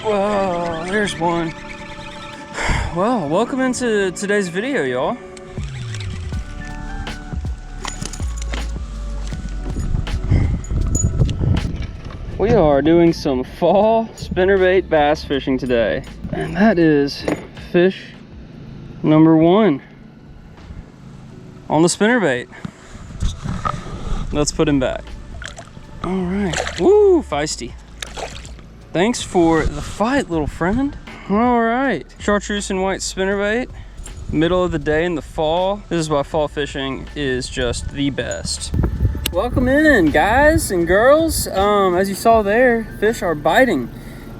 Whoa, there's one. Well, welcome into today's video, y'all. We are doing some fall spinnerbait bass fishing today. And that is fish number 1 on the spinnerbait. Let's put him back. All right, woo, feisty. Thanks for the fight, little friend. All right, chartreuse and white spinnerbait. Middle of the day in the fall. This is why fall fishing is just the best. Welcome in, guys and girls. As you saw there, fish are biting.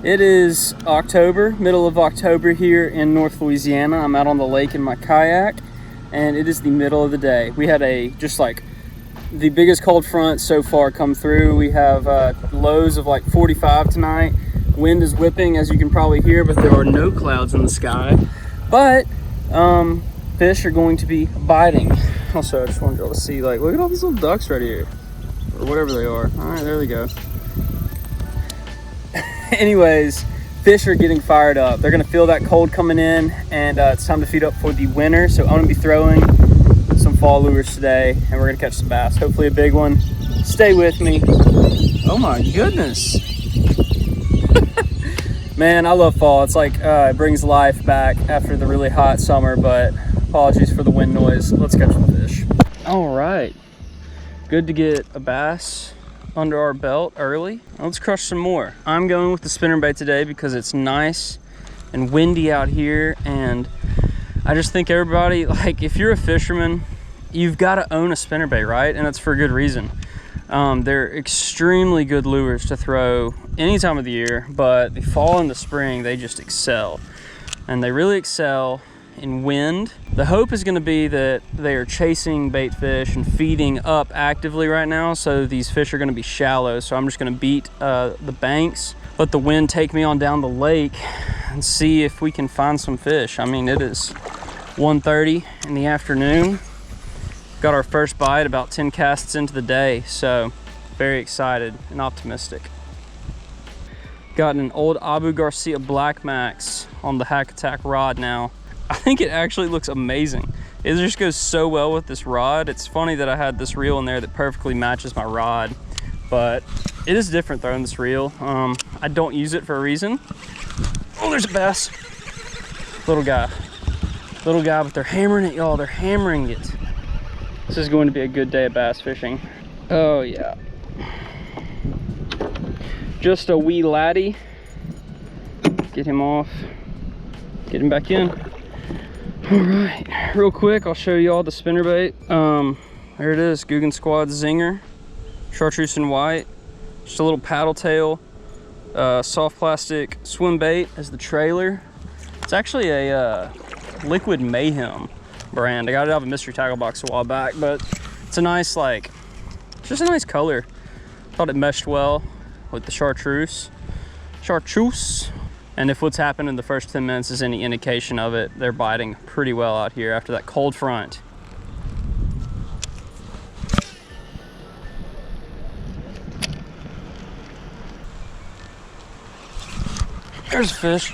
It is October, middle of October here in North Louisiana. I'm out on the lake in my kayak, and it is the middle of the day. We had just like the biggest cold front so far come through. We have lows of like 45 tonight. Wind is whipping, as you can probably hear, but there are no clouds in the sky. But fish are going to be biting. Also, I just wanted y'all to see, like, look at all these little ducks right here, or whatever they are. All right, there they go. Anyways, fish are getting fired up. They're gonna feel that cold coming in, and it's time to feed up for the winter. So I'm gonna be throwing some fall lures today, and we're gonna catch some bass, hopefully a big one. Stay with me. Oh my goodness. Man, I love fall. It's like it brings life back after the really hot summer, but apologies for the wind noise. Let's catch some fish. All right, good to get a bass under our belt early. Let's crush some more. I'm going with the spinnerbait today because it's nice and windy out here, and I just think everybody, like, if you're a fisherman, you've got to own a spinnerbait, right? And that's for a good reason. They're extremely good lures to throw any time of the year, but the fall and the spring, they just excel. And they really excel in wind. The hope is going to be that they are chasing bait fish and feeding up actively right now, so these fish are going to be shallow. So I'm just going to beat the banks, let the wind take me on down the lake, and see if we can find some fish. I mean, it is 1:30 in the afternoon. Got our first bite about 10 casts into the day, so very excited and optimistic. Got an old Abu Garcia Black Max on the Hack Attack rod now. I think it actually looks amazing. It just goes so well with this rod. It's funny that I had this reel in there that perfectly matches my rod, but it is different throwing this reel. I don't use it for a reason. Oh, there's a bass. Little guy, but they're hammering it, y'all. They're hammering it. This is going to be a good day of bass fishing. Oh yeah. Just a wee laddie. Get him off. Get him back in. All right, real quick, I'll show you all the spinnerbait. There it is, Googan Squad Zinger, chartreuse and white. Just a little paddle tail, soft plastic swim bait as the trailer. It's actually a Liquid Mayhem brand. I got it out of a mystery tackle box a while back, but it's a nice, like, just a nice color. Thought it meshed well with the chartreuse. And if what's happened in the first 10 minutes is any indication of it, they're biting pretty well out here after that cold front. There's a fish.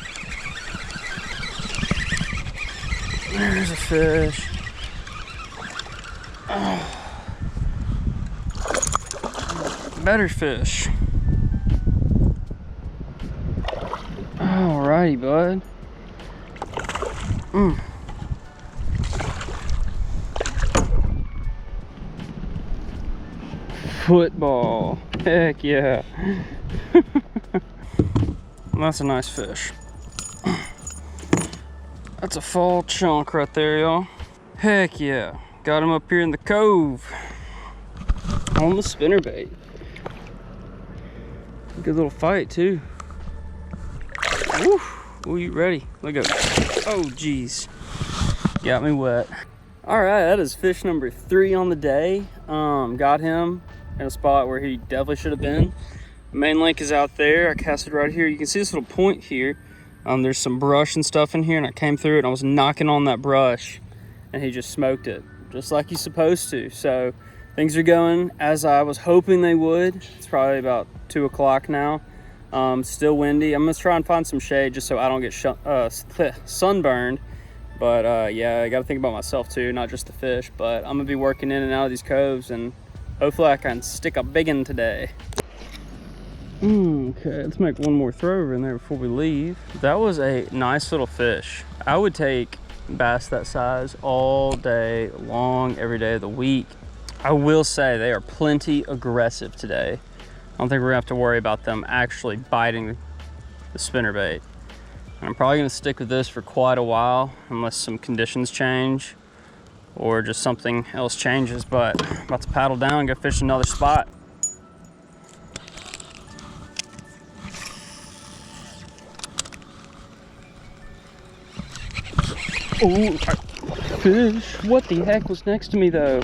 There's a fish. Oh. Better fish. Alrighty, bud. Football. Heck yeah. That's a nice fish. That's a fall chunk right there, y'all. Heck yeah. Got him up here in the cove on the spinnerbait. Good little fight too. Woo. Ooh, you ready? Look at it. Oh geez, got me wet. All right, that is fish number 3 on the day. Got him in a spot where he definitely should have been. Main lake is out there. I casted right here. You can see this little point here. There's some brush and stuff in here, and I came through it and I was knocking on that brush, and he just smoked it, just like he's supposed to. So things are going as I was hoping they would. It's probably about 2 o'clock now. Still windy. I'm gonna try and find some shade just so I don't get sunburned. But yeah, I gotta think about myself too, not just the fish. But I'm gonna be working in and out of these coves, and hopefully I can stick a big one today. Okay, let's make one more throw over in there before we leave. That was a nice little fish. I would take bass that size all day long, every day of the week. I will say they are plenty aggressive today. I don't think we're gonna have to worry about them actually biting the spinnerbait. And I'm probably gonna stick with this for quite a while unless some conditions change or just something else changes. But I'm about to paddle down and go fish another spot. Oh, fish. What the heck was next to me though?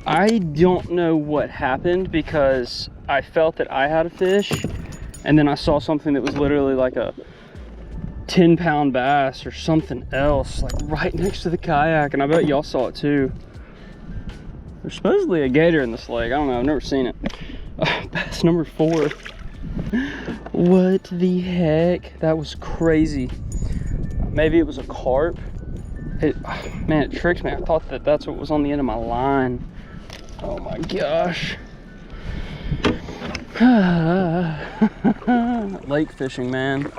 I don't know what happened because I felt that I had a fish and then I saw something that was literally like a 10-pound bass or something else, like right next to the kayak, and I bet y'all saw it too. There's supposedly a gator in this lake. I don't know, I've never seen it. Bass number 4. What the heck? That was crazy. Maybe it was a carp. Man, it tricked me. I thought that that's what was on the end of my line. Oh my gosh. Lake fishing, man.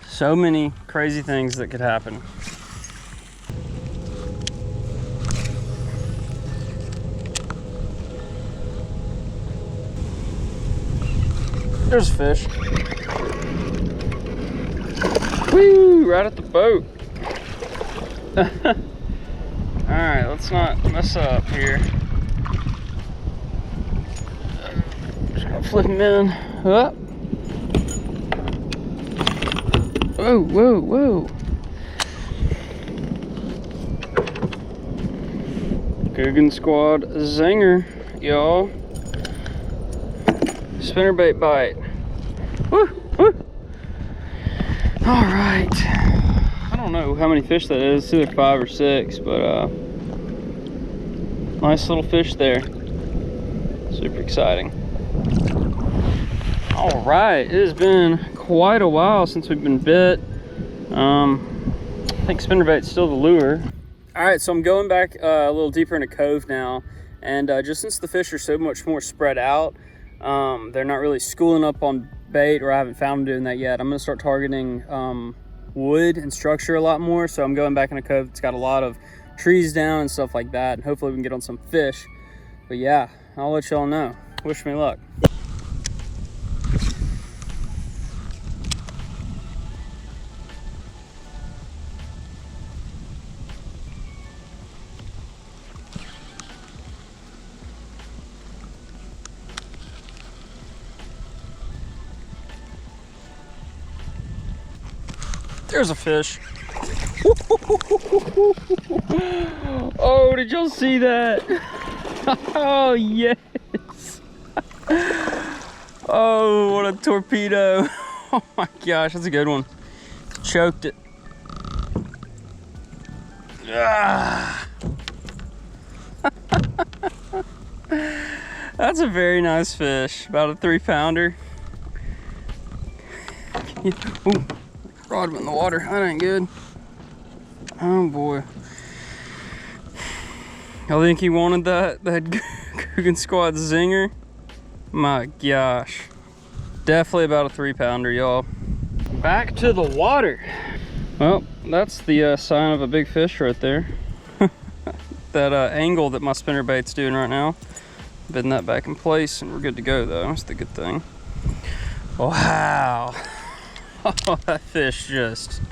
So many crazy things that could happen. There's a fish. Woo! Right at the boat. Alright, let's not mess up here. Just gonna flip him in. Up. Whoa, whoa, whoa. Googan Squad Zinger, y'all. Spinnerbait bite. Woo, woo. All right. I don't know how many fish that is. It's either 5 or 6, but nice little fish there. Super exciting. All right, it has been quite a while since we've been bit. I think spinnerbait's still the lure. All right, so I'm going back a little deeper in a cove now, and just since the fish are so much more spread out, they're not really schooling up on bait, or I haven't found them doing that yet. I'm gonna start targeting wood and structure a lot more. So I'm going back in a cove that's got a lot of trees down and stuff like that, and hopefully we can get on some fish. But yeah, I'll let y'all know. Wish me luck. There's a fish. Oh, did y'all see that? Oh, yes. Oh, what a torpedo. Oh my gosh, that's a good one. Choked it. Ah. That's a very nice fish. About a 3-pounder. Ooh. Rod him in the water. That ain't good. Oh boy. I think he wanted that Googan Squad Zinger. My gosh. Definitely about a 3-pounder, y'all. Back to the water. Well, that's the sign of a big fish right there. That angle that my spinnerbait's doing right now. Bending that back in place, and we're good to go though. That's the good thing. Wow. Oh, that fish just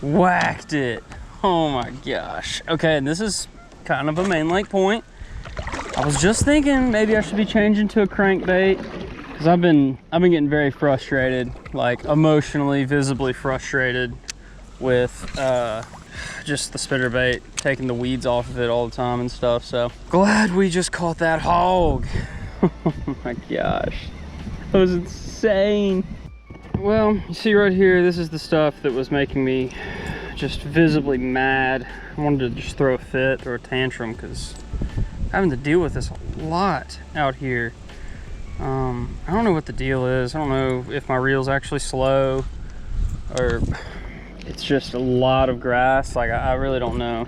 whacked it. Oh my gosh. Okay, and this is kind of a main lake point. I was just thinking maybe I should be changing to a crankbait, because I've been getting very frustrated, like emotionally, visibly frustrated with just the spinnerbait, taking the weeds off of it all the time and stuff. So glad we just caught that hog. Oh my gosh, that was insane. Well, you see right here, this is the stuff that was making me just visibly mad. I wanted to just throw a fit or a tantrum, because having to deal with this a lot out here. I don't know what the deal is. I don't know if my reel's actually slow or it's just a lot of grass. Like, I really don't know.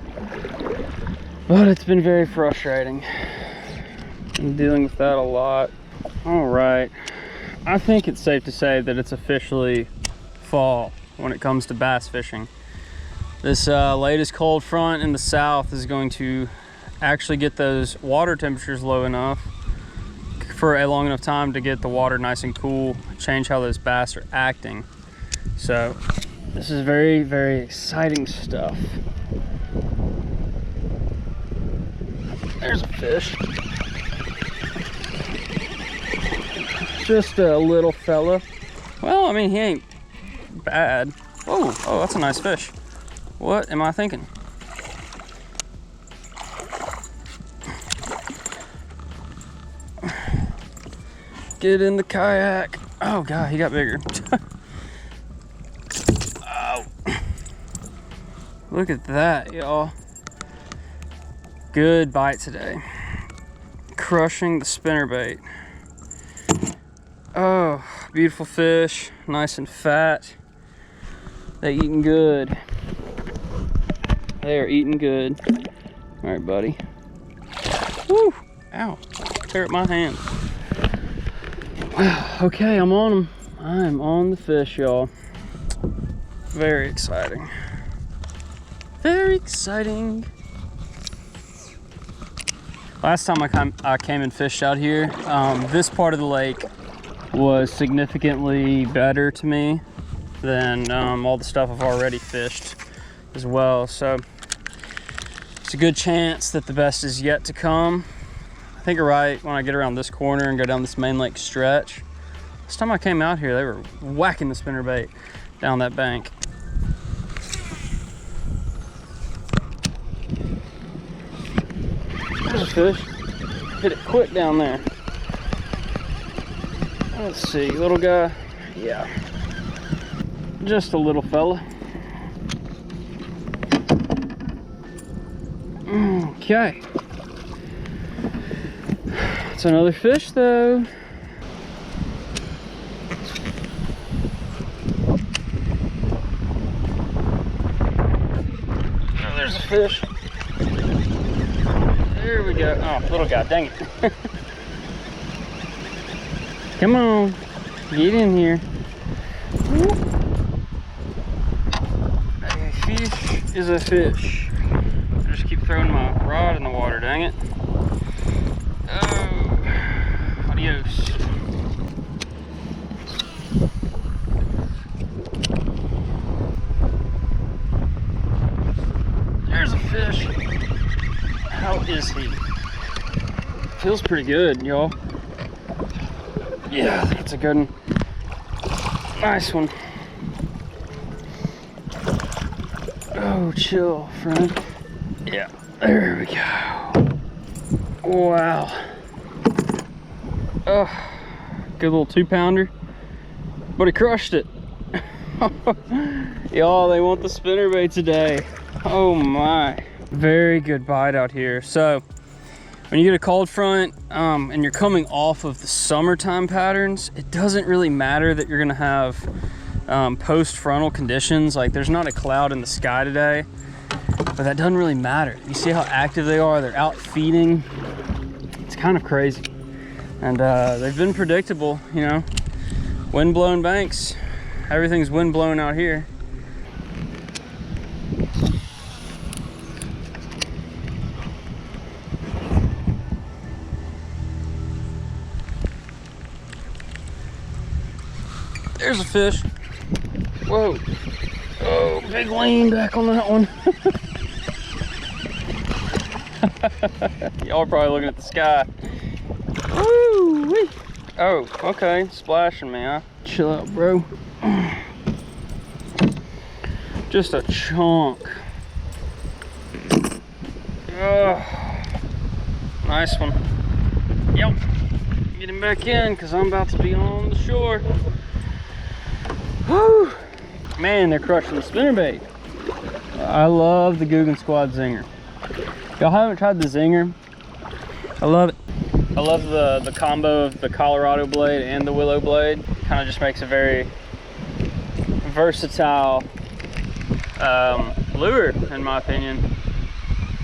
But it's been very frustrating. I'm dealing with that a lot. All right. I think it's safe to say that it's officially fall when it comes to bass fishing. This latest cold front in the south is going to actually get those water temperatures low enough for a long enough time to get the water nice and cool, change how those bass are acting. So this is very, very exciting stuff. There's a fish. Just a little fella. Well, I mean, he ain't bad. Oh, that's a nice fish. What am I thinking? Get in the kayak. Oh God, he got bigger. Oh. Look at that, y'all. Good bite today. Crushing the spinnerbait. Oh, beautiful fish, nice and fat. They eating good. They are eating good. All right, buddy. Woo! Ow! Tear up my hand. Okay, I'm on them. I'm on the fish, y'all. Very exciting. Very exciting. Last time I came and fished out here, this part of the lake was significantly better to me than all the stuff I've already fished as well. So it's a good chance that the best is yet to come. I think you're right. When I get around this corner and go down this main lake stretch, this time I came out here, they were whacking the spinnerbait down that bank. There's a fish. Hit it quick down there. Let's see, little guy. Yeah, just a little fella. Okay. It's another fish though. Oh, there's a fish. There we go. Oh, little guy, dang it. Come on, get in here. A fish is a fish. I just keep throwing my rod in the water, dang it. Oh, adios. There's a fish. How is he? Feels pretty good, y'all. Yeah, that's a good one. Nice one. Oh, chill, friend. Yeah, there we go. Wow. Oh, good little 2-pounder. But he crushed it. Y'all, they want the spinnerbait today. Oh my. Very good bite out here. So, when you get a cold front and you're coming off of the summertime patterns, it doesn't really matter that you're gonna have post-frontal conditions. Like, there's not a cloud in the sky today, but that doesn't really matter. You see how active they are? They're out feeding. It's kind of crazy. And they've been predictable, you know. Wind-blown banks. Everything's wind-blown out here. There's a fish. Whoa. Oh, big lean back on that one. Y'all are probably looking at the sky. Woo-wee. Oh, okay. Splashing me, huh? Chill out, bro. Just a chunk. Oh, nice one. Yep. Get him back in because I'm about to be on the shore. Woo! Man, they're crushing the spinnerbait. I love the Googan Squad Zinger. Y'all haven't tried the Zinger? I love it. I love the combo of the Colorado blade and the willow blade. Kind of just makes a very versatile lure, in my opinion.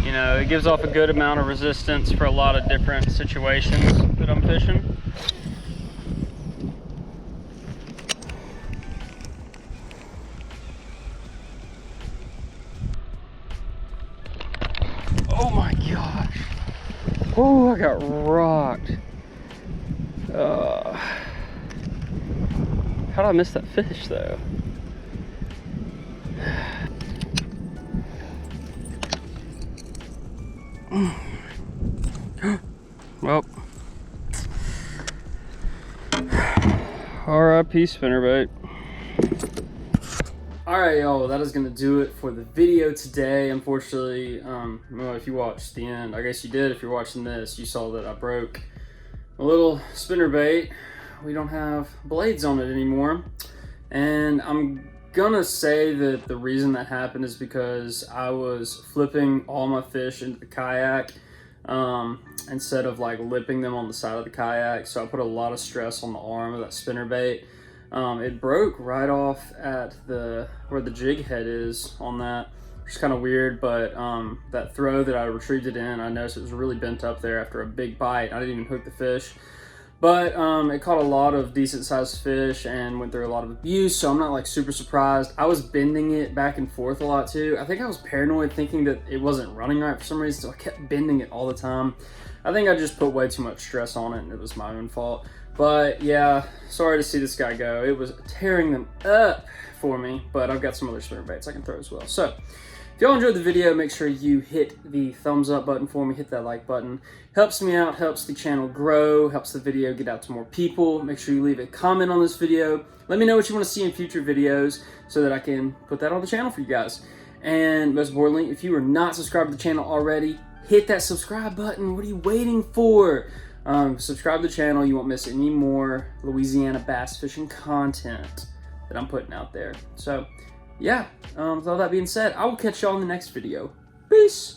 You know, it gives off a good amount of resistance for a lot of different situations that I'm fishing. Oh my gosh. Oh, I got rocked. How did I miss that fish though? Well, RIP spinnerbait. Alright, y'all, that is going to do it for the video today. Unfortunately, well, if you watched the end, I guess you did. If you're watching this, you saw that I broke a little spinnerbait. We don't have blades on it anymore. And I'm gonna say that the reason that happened is because I was flipping all my fish into the kayak instead of like lipping them on the side of the kayak. So I put a lot of stress on the arm of that spinnerbait. It broke right off at where the jig head is on that. It's kind of weird, but that throw that I retrieved it in, I noticed it was really bent up there after a big bite. I didn't even hook the fish. But it caught a lot of decent sized fish and went through a lot of abuse, so I'm not like super surprised. I was bending it back and forth a lot too. I think I was paranoid thinking that it wasn't running right for some reason, so I kept bending it all the time. I think I just put way too much stress on it and it was my own fault. But yeah, sorry to see this guy go. It was tearing them up for me, but I've got some other spinnerbaits I can throw as well. So if y'all enjoyed the video, make sure you hit the thumbs up button for me, hit that like button. Helps me out, helps the channel grow, helps the video get out to more people. Make sure you leave a comment on this video. Let me know what you want to see in future videos so that I can put that on the channel for you guys. And most importantly, if you are not subscribed to the channel already, hit that subscribe button. What are you waiting for? Subscribe to the channel. You won't miss any more Louisiana bass fishing content that I'm putting out there. So yeah, with all that being said, I will catch y'all in the next video. Peace.